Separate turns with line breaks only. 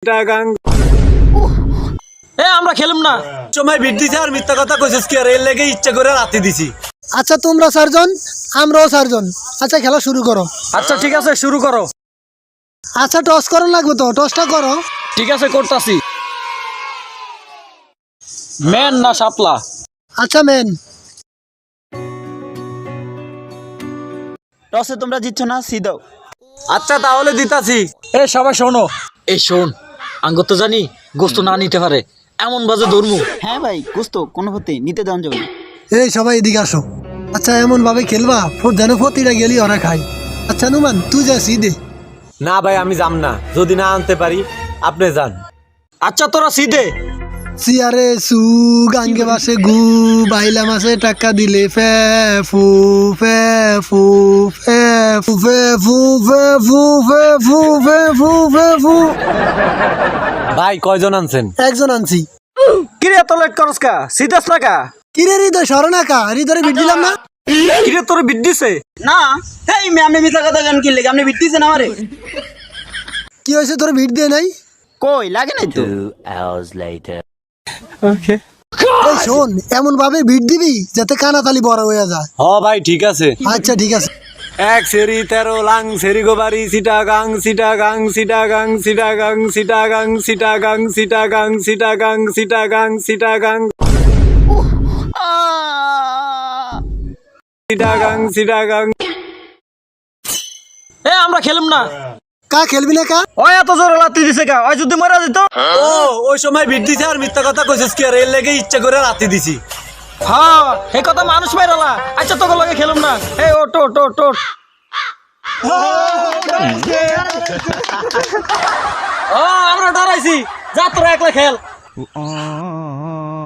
চিটাগাং।
আমরা খেলুম না।
সময় বিট দিছে আর মিথ্যা কথা কইছিস কি? আর এর লেগে ইচ্ছা করে রাতে দিছি।
আচ্ছা তোমরা চারজন, আমরাও চারজন। আচ্ছা খেলা শুরু করো।
আচ্ছা ঠিক আছে, শুরু করো।
আচ্ছা টস করো লাগবে তো, টসটা করো।
ঠিক আছে, করতাছি। মেন না শাপলা?
আচ্ছা মেন।
টসে তোমরা জিতছো না, সি দাও।
আচ্ছা তাহলে দিতাছি।
সবাই শোনো। শোন, আঙ্গ তো জানি গোস্ত না নিতে পারে, এমন বাজে ধর্মু।
হ্যাঁ ভাই, গোস্ত কোনো হতে নিতে দেওয়া যাবে না।
এই সবাই এদিকে আসো। আচ্ছা এমন ভাবে খেলবা যেন প্রতিটা গেলি ওরা খায়। আচ্ছা নুমান তুই যা দে।
না ভাই আমি যাম না, যদি না আনতে পারি আপনি যান।
আচ্ছা তোরা সিদে।
সিয়ারে সু গাঙ্গে বাসে গু, বাইলা মাসে টাকা দিলে ফে ফু ফে ফু ফে ফু ফে ফু ফে ফু ফে ফু ফে ফু ফে ফু।
ভাই কয়জন আনছেন?
একজন আনছি।
কিরে এত লেট করস কা? সিদাস না কা?
কিরে হৃদয় সরনা কা? হৃদয় বিট দিলাম না।
কিরে তোর বিট দিছে?
না, এই মে আপনি মিথ্যা কথা কেন কিনলে? আপনি বিট দিছেন আমারে?
কি হয়েছে তোর বিট দিয়ে নাই?
কই লাগে নাই তো।
2 hours later.
এই শোন, এমন ভাবে বিট দিবি যাতে কানাতালি বড় হয়ে যায়।
হ ভাই ঠিক আছে।
আচ্ছা ঠিক আছে।
এক সেরি 13 লাং সেরি গোবারি চিটাগাং চিটাগাং চিটাগাং চিটাগাং চিটাগাং চিটাগাং চিটাগাং চিটাগাং চিটাগাং চিটাগাং চিটাগাং চিটাগাং।
আমরা খেলুম না।
কা খেলবি না কা?
ওই এত জোরে লাত্তি দিছে কা? ওই যদি মরা যেত।
ও ওই সময় বিট দিছে আর মিথ্যা কথা কইছিস কি? আর এর লেগে ইচ্ছা করে রাতে দিছি।
হ্যাঁ, এই কথা মানুষ মাইরালা। আচ্ছা তোকে লগে খেলুম না। ওট ওট ওট ওট। আমরা ডরাইছি। যা তোরা একলা খেল।